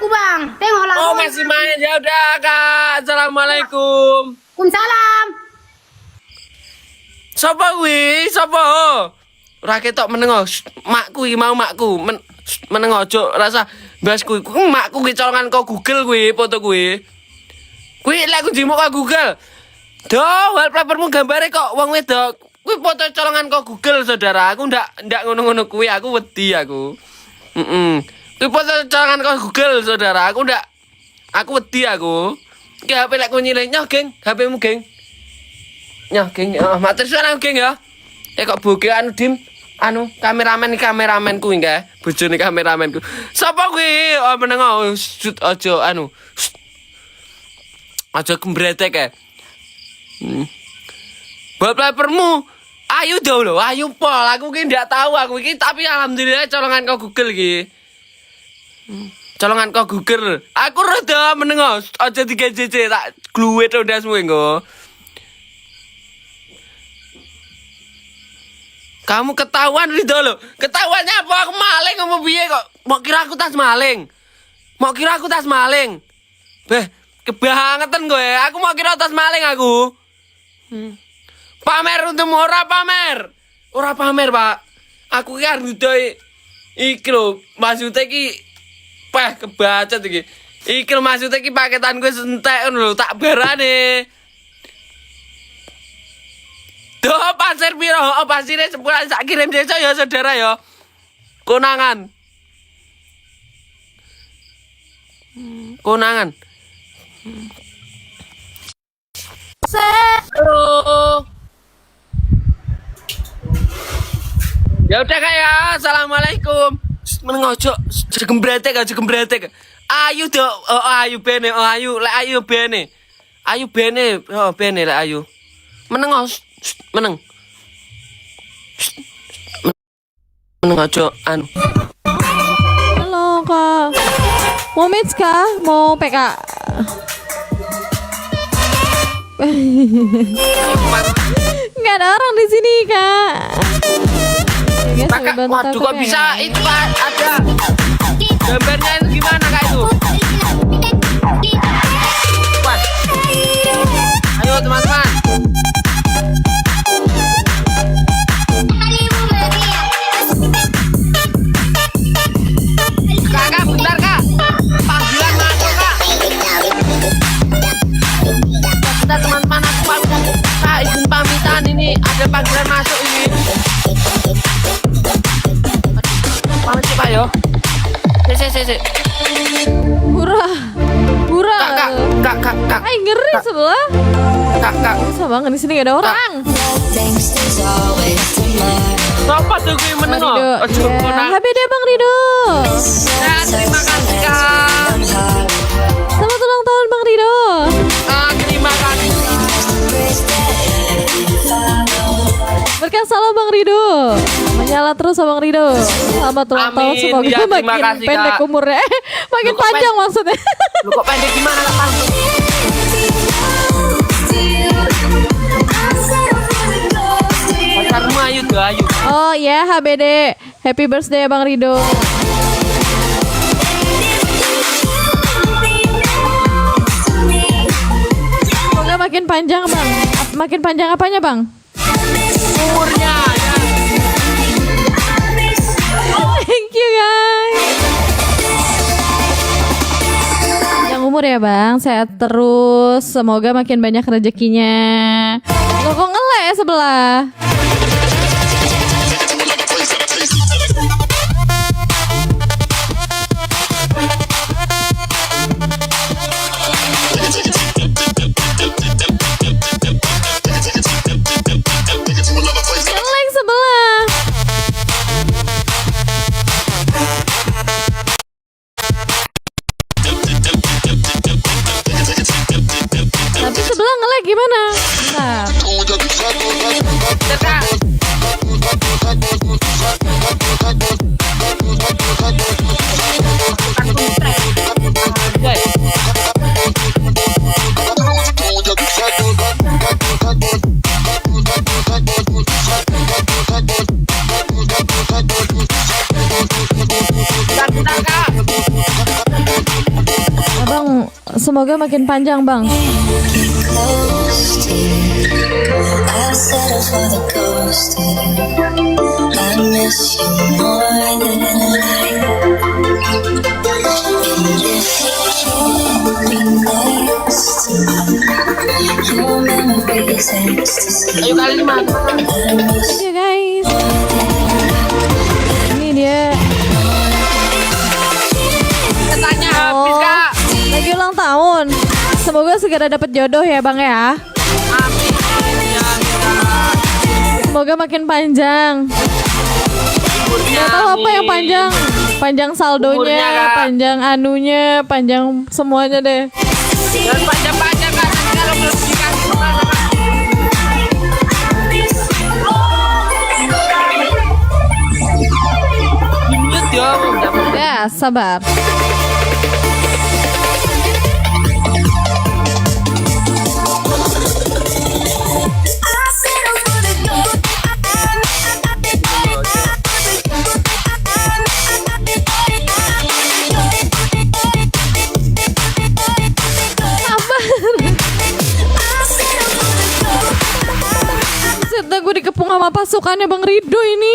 aku bang. Tengoklah. Oh masih main ya udah kak. Assalamualaikum. Waalaikumsalam. Sopo kuwi? Sopo? Ora ketok menengo. Makku iki mau makku. Menengo ojo rasa bahas kuwi. Makku ki colongan kok Google kuwi foto kuwi. Kuwi lek aku jimuk kok Google. Do, wallpapermu gambare kok wong wedok. Kuwi foto colongan kok Google saudara. Aku ndak ngono-ngono kuwi. Aku wedi aku. Kuwi foto colongan kok Google saudara. Aku wedi aku. Ki HP lek kunyile nyoh geng, HP-mu geng. Nyoh geng, matur suwun aku geng ya. Kok boge anu dim, anu kameramenku nggih, bojone kameramenku. Sapa kuwi? Oh menengo shoot aja anu. Aja kembretek e. Wallpapermu ayu do lho, ayu pol. Aku ki ndak tahu aku iki tapi alhamdulillah colongan kok Google iki. Colongan kok Google. Aku rada menengo, aja digejeje tak gluwe to ndasmu engko. Kamu ketahuan Ridho lho. Ketahuannya apa? Aku maling apa piye kok? Mau kira aku tas maling. Beh, kebangetan gue. Aku mau kira tas maling aku. Pamer untuk ora pamer. Ora pamer, Pak. Aku ki arep iki lho, maksudnya ki kebaca iki. Iki lho maksudnya ki paketan gue entek ngono lho, tak barane. Duh, pasir piro? Oh, pasirnya sepulan sak kirim desa ya saudara ya. Konangan. Konangan. Halo. Ya udah kak ya. Assalamualaikum. Menengojo jegembretek. Ayu do, ayu bene, ayu lek ayu bene. Ayu bene, bene lek ayu. Menengos. Meneng aja anu. Halo kak, mau match kah? Mau PK? Nggak ada orang di sini kak. Kakak, waduh kok bisa itu ada gambarnya itu gimana kak itu? Wah. Ayo teman-teman. Kakak, bentar kak. Panggilan masuk kak. Bentar teman-teman aku pamit. Kak, izin pamitan ini ada panggilan masuk ini. Pamit sih pak yo. Sik. Hura. Kak. Ay ngeri sebelah. Kak. Bisa banget di sini gak ada orang. Siapa tuh gue menengok? Ojo konang. HBD Bang Rido. Ya, terima kasih kak. Selamat ulang tahun Bang Rido. Terima kasih. Berkah salam Bang Rido. Menyala terus Bang Rido. Selamat ulang tahun, Amin. semoga Ya, terima makin kasih, pendek Kak. umurnya. Makin Lu kok panjang maksudnya. Lu kok pendek gimana kak? Pacarmu ayu tuh ayu. Oh ya HBD, happy birthday Bang Rido. Semoga makin panjang Bang. Makin panjang apanya Bang? Umurnya ya. Thank you guys. Yang umur ya Bang, sehat terus. Semoga makin banyak rezekinya. Lo kok ngelek sebelah? Ngelek sebelah. Tapi sebelah ngelek gimana? Nah. Kak. Bang, semoga makin panjang, Bang. Close to you. I'll settle for the ghost of you. I miss you more than I. And if you can't be next to me, your memories ecstasy. Ayo kali 5. I miss Oke, guys. Ini dia. Katanya habis, Kak. Lagi ulang tahun. Semoga segera dapat jodoh ya, Bang ya. Amin. Ya, Kak. Semoga makin panjang. Gak tahu apa yang panjang. Panjang saldonya, Umurnya, Kak. panjang anunya, panjang semuanya deh. Dan panjang-panjang, Kak. Nanti kalau belum dikasih kemana, Kak? Lanjut, yo. Ya, sabar. Serta gue dikepung sama pasukannya Bang Rido ini.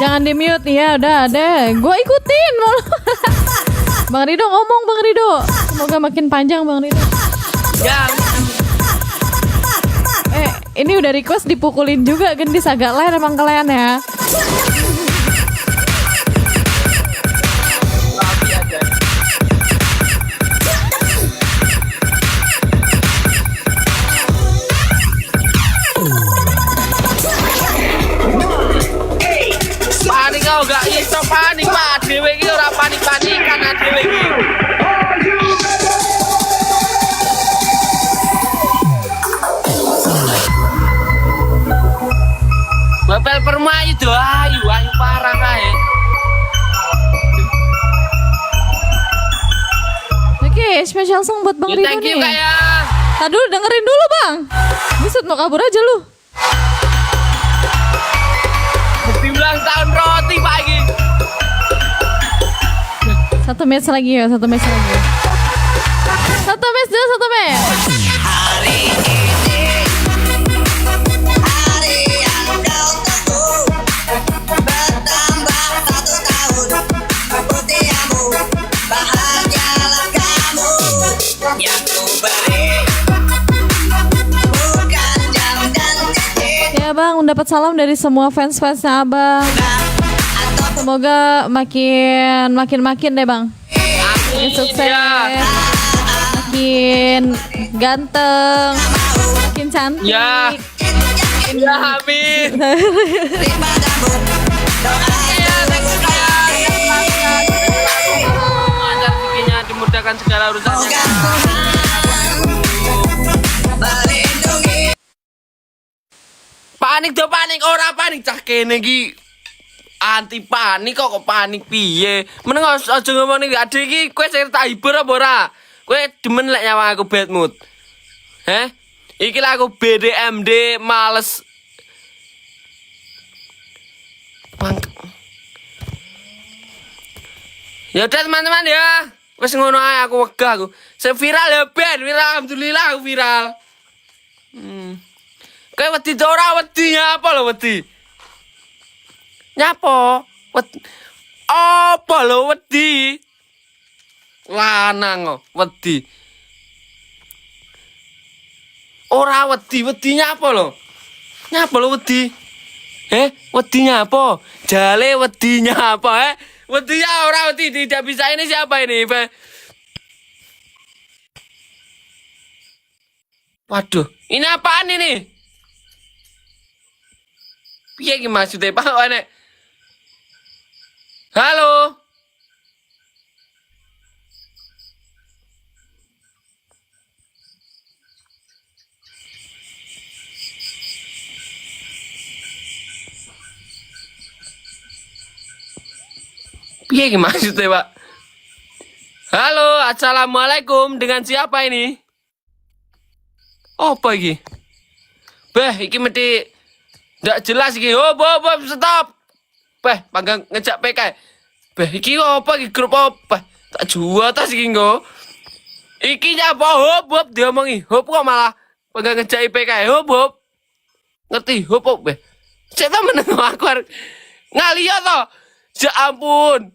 Jangan di mute ya, udah deh. Gue ikutin malah. Bang Rido ngomong, Bang Rido. Semoga makin panjang Bang Rido. Ya, Ini udah request dipukulin juga, gendis agak lain emang kalian ya. rapi aja. Panik kau gak iso panik, Pak. Dewe iki ora panik-panikan dewe iki. Bapel permayu do ayu parah kae. Oke, special song buat Bang Ya, Rido thank you nih. Kak ya. Tadi dulu dengerin dulu Bang. Buset mau kabur aja lu. Happy ulang tahun roti pagi. Satu match lagi ya, satu match lagi. Satu match dulu, satu match. hari ini, hari yang kau tunggu, bertambah 1 tahun usiamu, bahagialah kamu yang ku beri, bukan jam dan cincin Ya Bang, mendapat salam dari semua fans-fansnya Abang. atau Semoga makin deh Bang. Amin Sukses. ya. Makin ganteng, makin cantik. Ya. Ya amin. padamu, doa Ya, thank you Kak ya. Lancar rezekinya, dimudahkan segala urusannya. semoga Tuhan melindungi. Panik do panik, ora panik cah kene iki. Anti panik kok panik piye? Meneng aja ngomong iki, adek iki kowe sing tak hibur apa ora? Kowe demen lek nyawa aku bad mood. Heh? Iki lah aku BDMD males. Ya udah teman-teman ya. Wes ngono ae aku wegah aku. Saya viral ya ben, viral alhamdulillah aku viral. Kayak wedi to ora wedi apa lho wedi? Nyapo? Apa lho wedi? Lanang kok wedi. Ora wedi nyapa lho? Nyapa lho wedi? Wedi nyapa? Jale wedi nyapa, Wedi ya ora wedi, tidak bisa ini siapa ini? Waduh, ini apaan ini? Piye iki maksudnya Pak Nek? Halo. Piye iki maksudnya Pak? Halo, assalamualaikum. Dengan siapa ini? Apa iki? Beh, iki mesti ndak jelas iki. Hop, stop. Beh, panggang ngejak PK. Beh, iki apa iki grup apa? Tak jual tas iki nggo. Iki nyapa hop diomongi. Hop kok malah panggang ngejak PK. Hop. Ngerti hop beh. Cek ta meneng aku ngaliyo to. Ya ampun.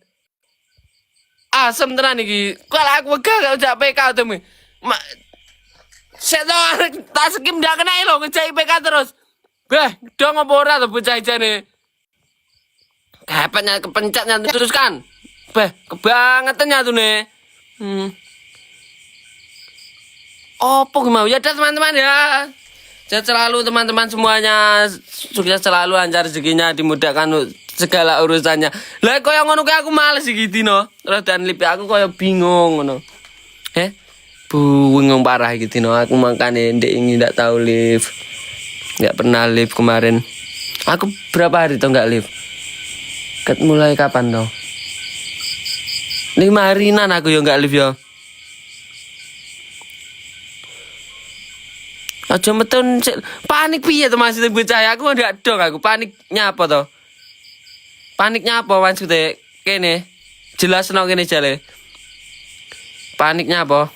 Asem tenan iki. Kalau aku wegah ngejak PK temu. Cek ta tak skim ndak kena lho ngejak PK terus. Beh, dong apa ora to bocah jane. Kepetnya kepencetnya teruskan. Beh, kebangetan ya tuh nih. Apa mau ya teman-teman ya. Sehat selalu teman-teman semuanya. Sukses selalu, lancar rezekinya, dimudahkan segala urusannya. Lah koyo ngono kae aku males iki dino. Rodan lip aku koyo bingung ngono. Bingung parah iki dino. Aku makane ndek ini ndak tahu live. Nggak pernah live kemarin. Aku berapa hari tuh nggak live? Mulai kapan toh? 5 harinan aku yo nggak live yo. Aja metun panik piye to maksudnya bocah aku ndak dong aku paniknya apa toh? Paniknya apa maksudnya kene? Jelasno kene jale. Paniknya apa?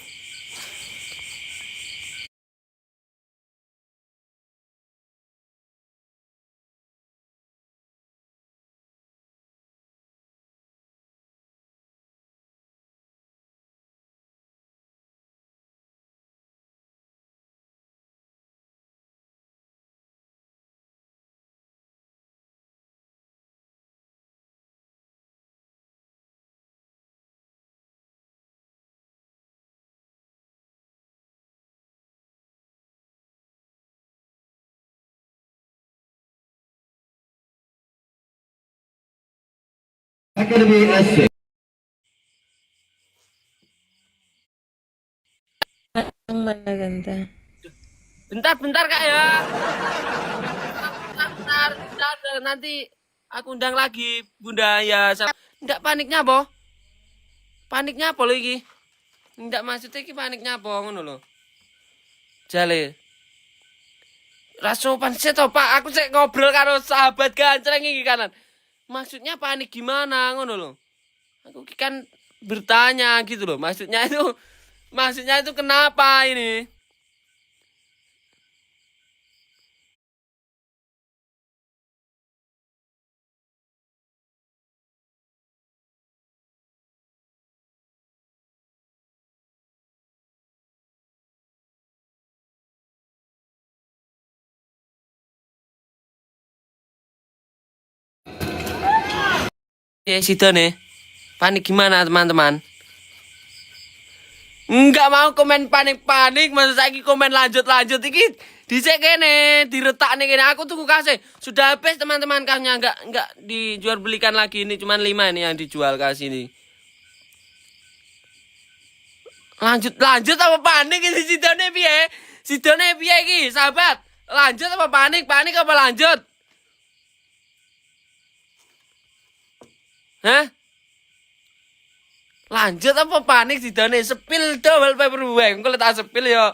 Bentar Kak ya. Bentar, nanti aku undang lagi Bunda ya. Ndak paniknya apa? Paniknya apa lho iki? Ndak maksudnya iki paniknya apa ngono lho. Jale. Rasopan sih toh Pak, aku sik ngobrol karo sahabat gancreng iki kanan. Maksudnya panik gimana ngono lho. Aku kan bertanya gitu loh. Maksudnya itu kenapa ini? Ya situ nih. Panik gimana teman-teman? Enggak mau komen panik-panik, masa saiki komen lanjut-lanjut iki dicek kene, diretak nih kene. Aku tuku kasih. Sudah habis teman-teman kasnya enggak dijual belikan lagi, ini cuma 5 ini yang dijual kasih ini. Lanjut apa panik ini sidone piye? Sidone piye iki, sahabat? Lanjut apa panik? Panik apa lanjut? Hah? Lanjut apa panik sidone? Sepil double paper bag. Engko tak sepil ya.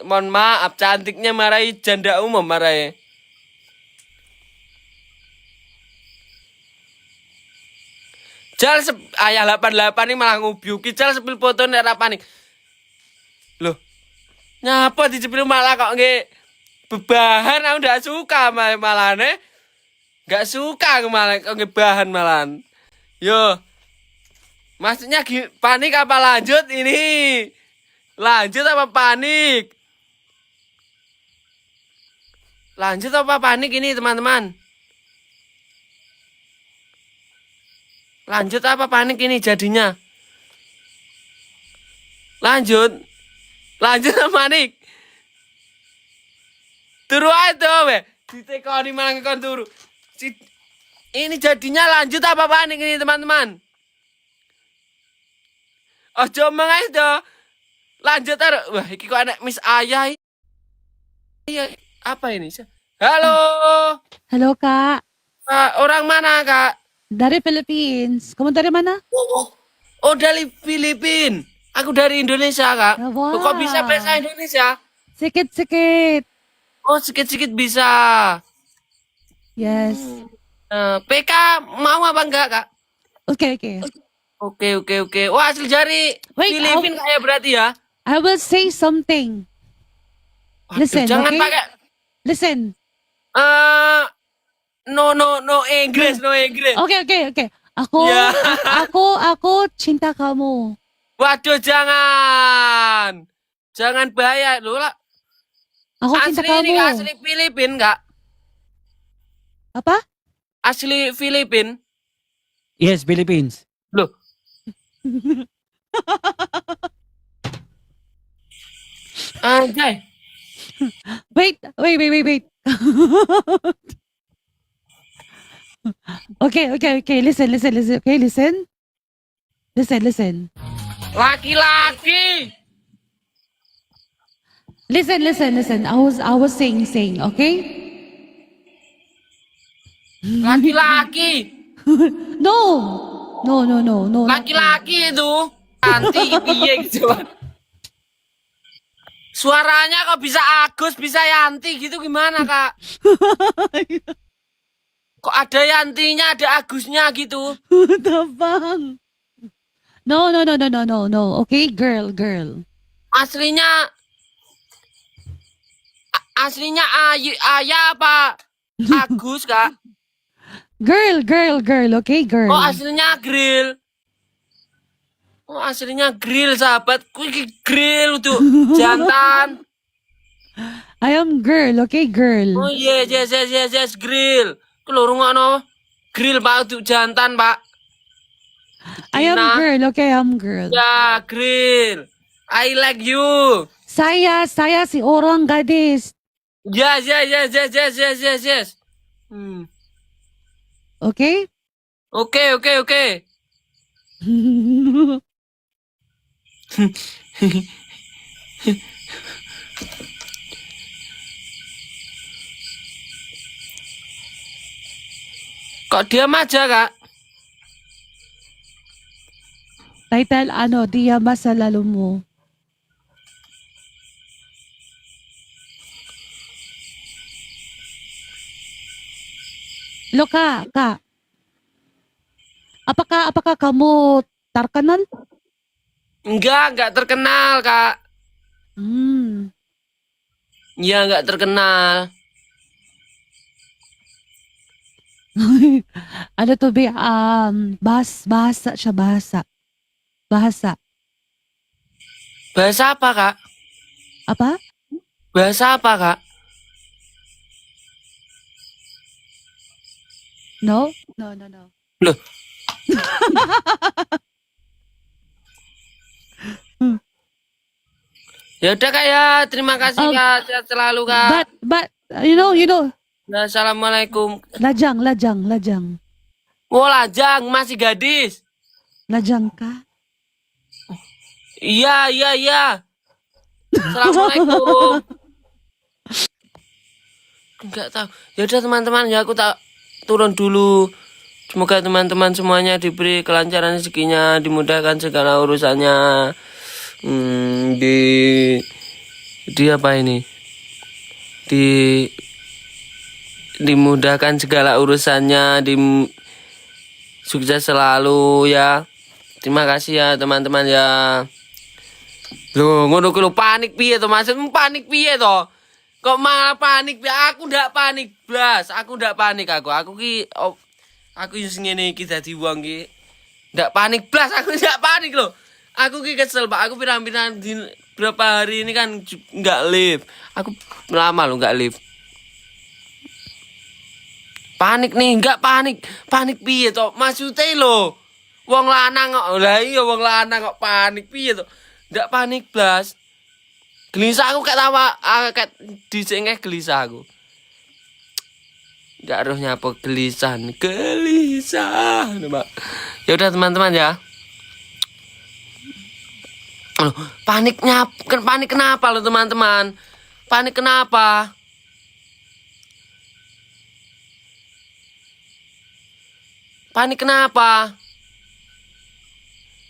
Mohon maaf cantiknya marahi janda umum marahi. Jal ayah 88 ini malah ngubyuki jal sepil foto nek ra panik. Loh. Nyapa dicepil malah kok nggih bebahan aku ndak suka malah nih. Gak suka aku malah kok nggih bahan malahan. Yo. Maksudnya panik apa lanjut ini? Lanjut apa panik? Lanjut apa panik ini teman-teman? Lanjut apa panik ini jadinya? Lanjut apa panik? Turu aja weh. Ditekoni malah ngekon turu. Ini jadinya lanjut apa panik ini teman-teman? Ojo mengaih do. Lanjut taruh. Wah, iki kok anak Miss Ayah. Iya, apa ini? Halo. Halo Kak, Orang mana, Kak? dari Philippines. Kamu dari mana? Oh, dari Filipina. Aku dari Indonesia, Kak. Wah. Kok bisa bahasa Indonesia? Sikit-sikit. Oh, sikit-sikit bisa. Yes. PK mau apa enggak, Kak? Okay, okay. Oke. Wah, asli jari Wait, Filipin kayak berarti ya. I will say something. Waduh, Listen, jangan okay? pakai Listen. eh no Inggris, no Inggris. Okay. Aku, Ya. aku cinta kamu. Waduh, jangan. Jangan bahaya loh lah. Aku cinta Asli ini kamu. Kak, asli Filipin, Kak. Apa? Asli Filipin. Yes, Philippines. Loh. Anjay. Wait. Okay. Listen. Okay, listen. Listen. Laki-laki. Listen. I was saying, okay? Laki-laki. No. Laki-laki itu. Anti piye gitu. Suaranya kok bisa Agus, bisa Yanti gitu gimana, Kak? Kok ada Yantinya, ada Agusnya gitu? Tabang. No. Okay, girl. Aslinya Ayah apa Agus, Kak? Girl. Okay, girl. Oh, aslinya grill. Oh, aslinya grill, sahabat. Kuwi grill untuk jantan. I am girl, okay, girl. Oh yes, grill. Ku lho rungokno. Grill Pak untuk jantan, Pak. I am Tina. girl, okay, I am girl. Ya, grill. I like you. Saya si orang gadis. Yes. Okay? Oke. Kok diam aja, Kak? Title, dia masa lalu mo. Lo, Kak. Apakah kamu terkenal? Enggak terkenal, Kak. Ya, enggak terkenal. Ano to be, bahasa siya, bahasa. Bahasa apa, Kak? Apa? Bahasa apa, Kak? No. Loh. Ya udah, Kak ya. Terima kasih, Kak. Sehat selalu, Kak. But, you know, Nah, assalamualaikum. lajang. Oh, lajang, masih gadis. Lajang ka? Iya. Assalamualaikum. Enggak tahu. Ya udah teman-teman, ya aku tak turun dulu. Semoga teman-teman semuanya diberi kelancaran rezekinya, dimudahkan segala urusannya. Di apa ini? Dimudahkan segala urusannya, sukses selalu ya. Terima kasih ya teman-teman ya. Loh, ngono ku panik piye to? Maksudmu panik piye to? Kok malah panik? Aku ndak panik blas. Aku ndak panik aku. Aku wis ngene iki dadi wong iki. Ndak panik blas, aku ndak panik loh. Aku ki kesel, Pak. Aku pirang-pirang berapa hari ini kan nggak live. Aku lama loh nggak live. Panik nih, enggak panik. Panik piye to? Maksudnya lo. Wong lanang kok. Lah iya wong lanang kok panik piye to? Enggak panik blas. Gelisah aku kayak tawa, kayak disengeh gelisah aku. Enggak roh nyapa gelisah. Mbak. Ya udah teman-teman ya. Loh, panik kenapa lo teman-teman? Panik kenapa? Panik kenapa?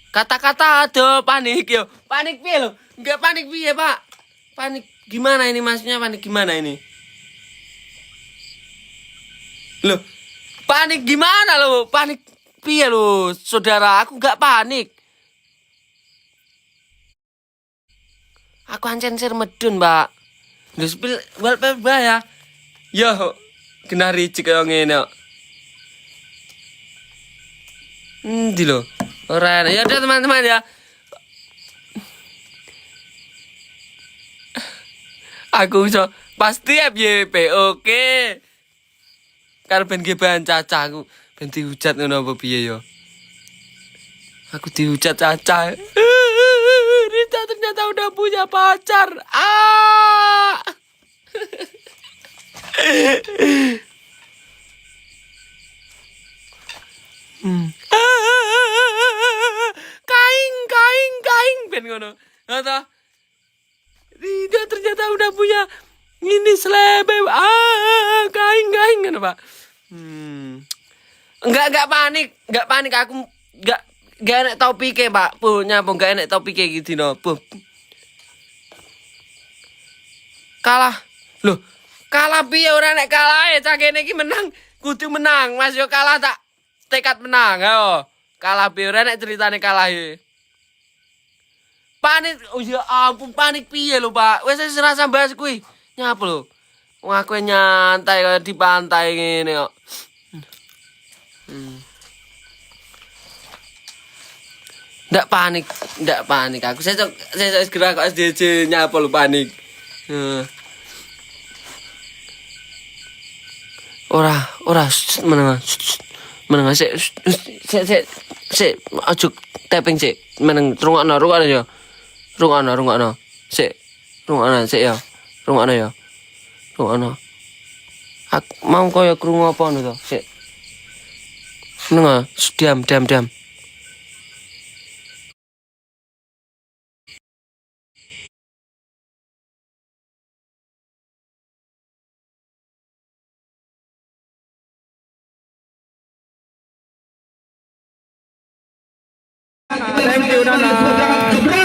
Kata-kata ada panik yo. Panik piye lo? Enggak panik piye, Pak? Gimana ini maksudnya panik gimana ini? Loh, panik gimana lo? Panik piye lo, saudara? Aku gak panik. Aku ancen sir medun, Mbak. Lho spil wallpaper ya. Yo, kena ricik kaya ngene kok. Endi lho? Ora, ya udah teman-teman ya. Aku iso pasti FYP, oke. Karena ben ge bahan Caca aku ben dihujat ngono apa piye ya. Aku dihujat Caca. Rita ternyata udah punya pacar. Ah. Kaing ben ngono. Ngono. Rita ternyata udah punya ini selebe. Kaing ngono, Pak. Enggak panik aku enggak enak topike, Pak. Punya apa enggak enak topike gitu no. Kalah. Loh, kalah piye ora nek kalah cah kene iki menang, kudu menang. Mas yo kalah tak tekad menang, ayo. Kalah piye ora nek ceritane kalah ya. Panik, oh ya ampun panik piye lho, Pak. Wis rasa bahas kuwi. Nyapa lho. Wong aku nyantai kaya di pantai ngene kok. Ndak panik aku. Saya segera kok SDJ nyapa lho panik. Ora meneng sik aja tapping sik meneng rungokno ya. Rungokno. Sik rungokno sik ya. Rungokno ya. Rungokno. Aku mau koyo krungu apa ngono to. Sik. Meneng diam. Thank you, Nana.